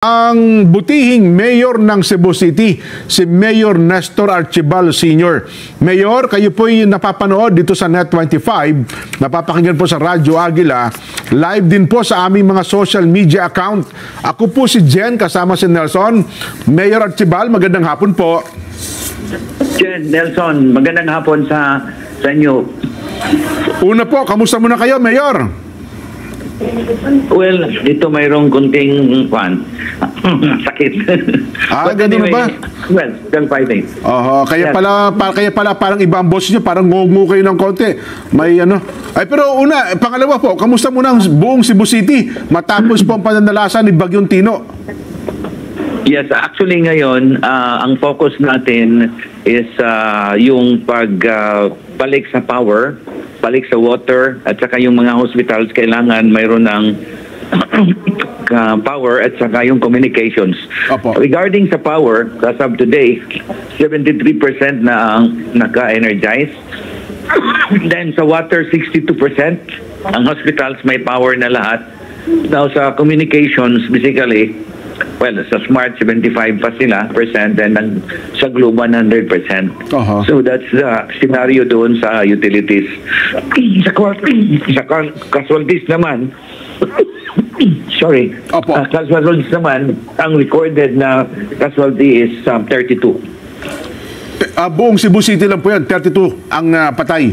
ang butihing mayor ng Cebu City, si Mayor Nestor Archibal Sr. Mayor, kayo po'y napapanood dito sa Net25, napapakinggan po sa Radyo Agila, live din po sa aming mga social media account. Ako po si Jen, kasama si Nelson. Mayor Archibal, magandang hapon po. Jen, Nelson, magandang hapon sa inyo. Una po, kamusta muna kayo, Mayor? Well, dito mayroong kunting sakit. Ganun ba? Well, still fighting. Kaya Yes. pala parang iba ang boss niyo, parang ngungu kayo ng konti. May ano. Ay, pero pangalawa po, kamusta muna ang buong Cebu City matapos po ang pananalasa ni Bagyong Tino? Yes, actually ngayon, ang focus natin is yung pagbalik sa power, balik sa water, at saka yung mga hospitals kailangan mayroon ng power at saka yung communications. Opo. Regarding sa power, as of today, 73% na ang naka-energize. Then sa water, 62%. Ang hospitals may power na lahat. Now sa communications, basically, well, sa smart, 75 pa sila percent, and sa Globe, 100%. So that's the scenario doon sa utilities. Sa casualties naman, sorry, casualties naman, ang recorded na casualty is 32. Buong Cebu City lang po yan, 32 ang patay.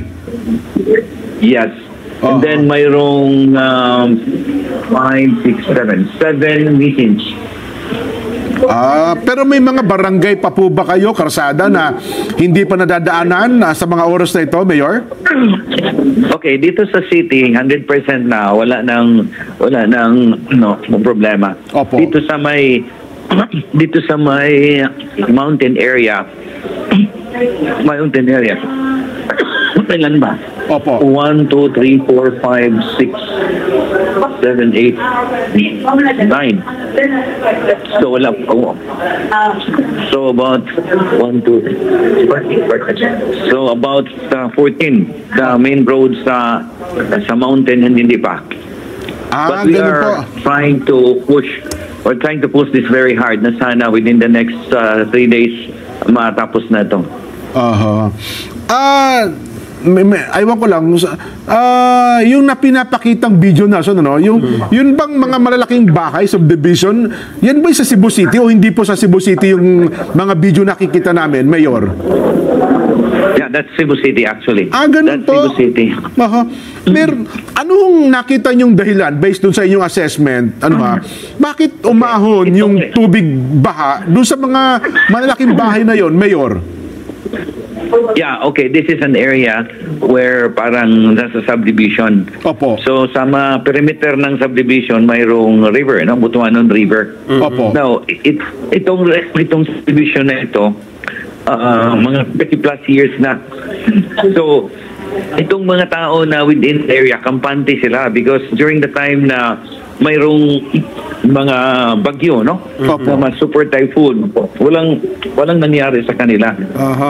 Yes. And then mayroong 5, 6, 7 missing. Pero may mga barangay pa po ba kayo, karsada, na hindi pa nadadaanan sa mga oras na ito, Mayor? Okay, dito sa city, 100% na wala nang problema. Opo. Dito sa may mountain area. Ilan ba? Opo. 1, 2, 3, 4, 5, 6, 7, 8, 9. So wala. So about 1, 2, 3. So about 14. The main roads sa mountain and hindi pa. But we are trying to push. We're trying to push this very hard na sana within the next 3 days matapos na ito. Aywan ko lang, yung napinapakitang video na, yun bang mga malalaking bahay, subdivision, yan ba sa Cebu City o hindi po sa Cebu City yung mga video nakikita namin, Mayor? Yeah, that's Cebu City actually. Ganun that's po? Cebu City. Anong nakita niyong dahilan based dun sa inyong assessment? Bakit umahon yung tubig baha dun sa mga malalaking bahay na yon, Mayor? Yeah, okay. This is an area where parang nasa subdivision. Opo. So sa perimeter ng subdivision, mayroong river, Butuanon River. Opo. Now, itong subdivision na ito, mga 30 plus years na. So, itong mga tao na within the area, kampante sila because during the time na mayroong mga bagyo, na mga super typhoon, walang nangyari sa kanila.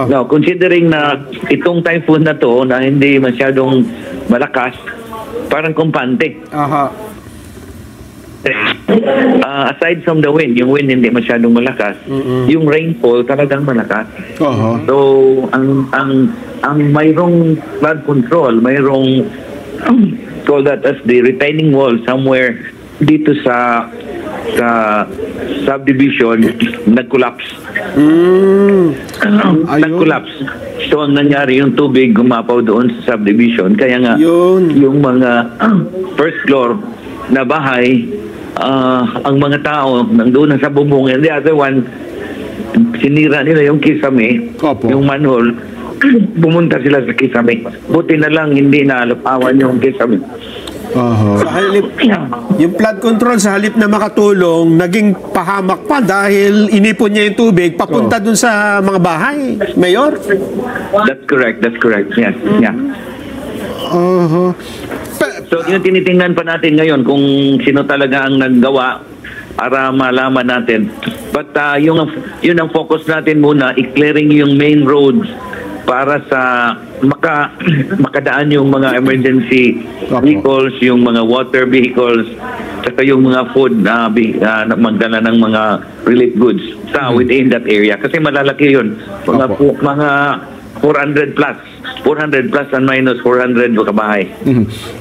Now, considering na itong typhoon na to na hindi masyadong malakas, parang kumpante. Aside from the wind, yung wind hindi masyadong malakas, yung rainfall talagang malakas. So, ang mayroong flood control, mayroong call that as the retaining wall somewhere dito sa subdivision nag-collapse. Nag-collapse. So ang nangyari, yung tubig gumapaw doon sa subdivision. Kaya nga yung mga first floor na bahay, ang mga tao nandoon sa bubong, and the other one sinira nila yung kisame, yung manhole. Pumunta sila sa kisame. Buti na lang hindi naalapawan yung kisame. Sa halip, yung flood control sa halip na makatulong, naging pahamak pa dahil inipon niya yung tubig papunta dun sa mga bahay, Mayor? That's correct. Yes. Yeah. So yung tinitingnan pa natin ngayon kung sino talaga ang naggawa para malaman natin. But yun ang focus natin muna, i-clearing yung main roads para sa makadaan yung mga emergency vehicles, yung mga water vehicles, saka yung mga food na magdala ng mga relief goods sa within that area. Kasi malalaki yun. Mga 400 plus and minus 400 kabahay.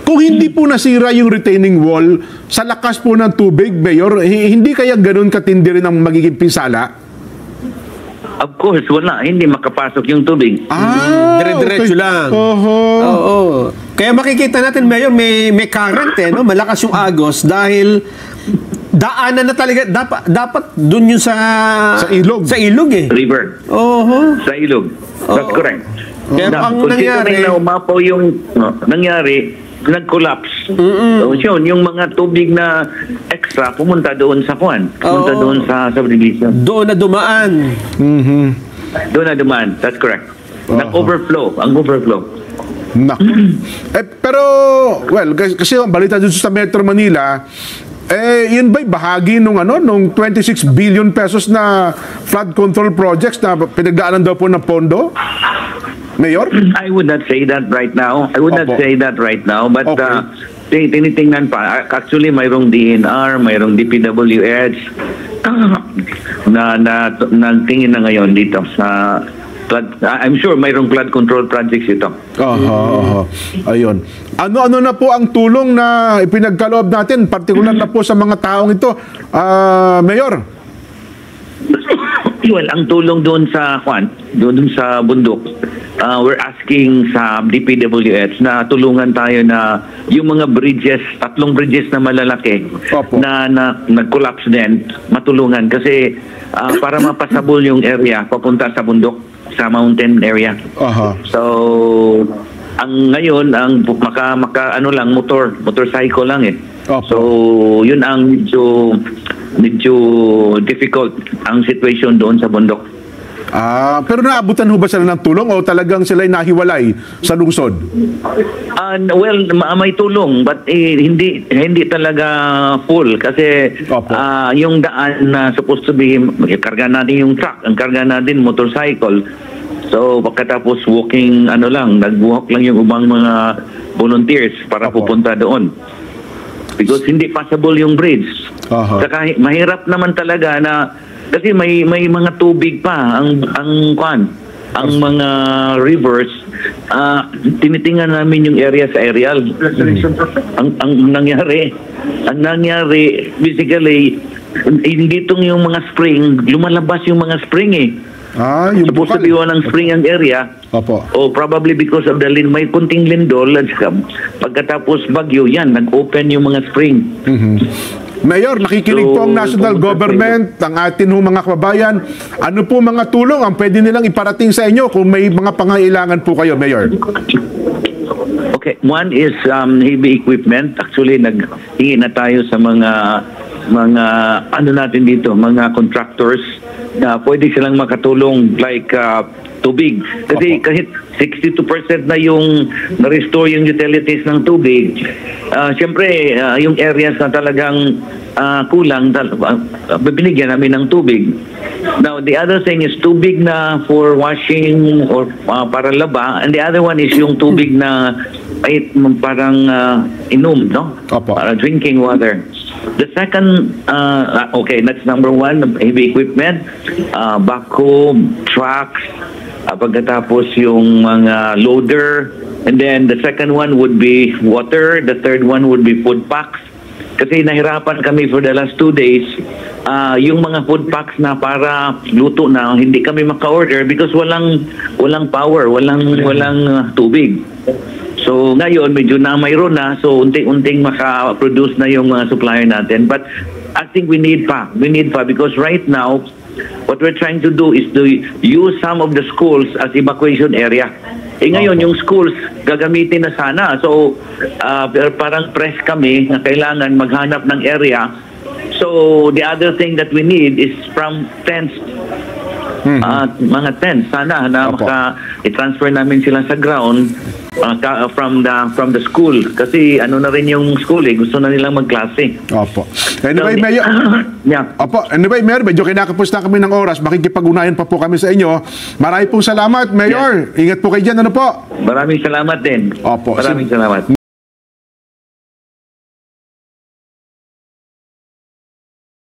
Kung hindi po nasira yung retaining wall, sa lakas po ng tubig, Mayor, hindi kaya ganun katindi rin ang magiging pinsala? Of course, wala. Hindi makapasok yung tubig. Dire-diretso lang. Oo. Kaya makikita natin, Mayor, may current no? Malakas yung agos dahil daanan na talaga. Dapat dun yung sa ilog. Sa ilog River. Sa ilog. That's correct. Kaya ang nangyari, na umapaw yung nangyari, nag-collapse. So, yung mga tubig na extra pumunta doon sa kuan. Pumunta doon sa subdivision. Doon na dumaan. Doon na dumaan. That's correct. Nag-overflow. Ang overflow. Pero, well, kasi ang balita dito sa Metro Manila, yun ba'y bahagi nung 26 billion pesos na flood control projects na pinagdaanan daw po ng pondo? Mayor? I would not say that right now. But tinitingnan pa. Actually, mayroong DNR, mayroong DPWH na tingin na ngayon dito sa flood. I'm sure mayroong flood control projects ito. Ayun. Ano na po ang tulong na ipinagkaloob natin, partikular na po sa mga taong ito, Mayor? Well, ang tulong doon sa bundok, we're asking sa DPWH na tulungan tayo na yung mga bridges, 3 bridges na malalaki na nag-collapse din, matulungan kasi para mapasabol yung area papunta sa bundok, sa mountain area. So, ngayon ang motorcycle lang So, yun ang medyo difficult ang situation doon sa bundok. Pero naabutan ho ba sila ng tulong o talagang sila'y nahiwalay sa lungsod? Well, may tulong but hindi talaga full kasi yung daan na supposed to be karga natin yung truck, ang karga natin motorcycle. So pagkatapos walking nag-walk lang yung ubang mga volunteers para pupunta doon. Because hindi passable yung bridge. Saka mahirap naman talaga na kasi may mga tubig pa ang mga rivers. Tinitingnan namin yung area sa aerial. Ang nangyari basically hindi yung mga spring, lumalabas yung mga spring supposed to be ng spring ang area. Probably because of the may kunting lindol at pagkatapos bagyo nag-open yung mga spring. Mayor, nakikinig po ang national government, ang atin mga kababayan. Ano po mga tulong ang pwede nilang iparating sa inyo kung may mga pangailangan po kayo, Mayor? Okay, one is heavy equipment. Actually, naghingi na tayo sa mga natin dito, mga contractors na pwede silang makatulong like tubig. Kasi kahit 62% na yung na-restore yung utilities ng tubig, siyempre yung areas na talagang kulang, bibinigyan namin ng tubig. Now, the other thing is tubig na for washing or para laba, and the other one is yung tubig na parang inom, para drinking water. The second, that's number one, heavy equipment, backhoe, trucks, pagkatapos yung mga loader, and then the second one would be water, the third one would be food packs. Kasi nahirapan kami for the last 2 days, yung mga food packs na para luto na, hindi kami maka-order because walang power, walang tubig. So ngayon medyo na mayroon na, so unting-unting maka-produce na yung mga supplier natin. But I think we need pa because right now what we're trying to do is to use some of the schools as evacuation area. Ngayon yung schools gagamitin na sana. So parang press kami na kailangan maghanap ng area. So the other thing that we need is from tents. Mga tents sana na maka-transfer namin sila sa ground from the school. Kasi ano na rin yung school gusto na nilang magklase. Opo. Anyway, Mayor. Yeah. Opo. Anyway, Mayor, medyo kinakapos na kami ng oras. Makikipag-unayan pa po kami sa inyo. Marami pong salamat, Mayor. Ingat po kayo dyan. Ano po? Maraming salamat din. Opo. Maraming salamat.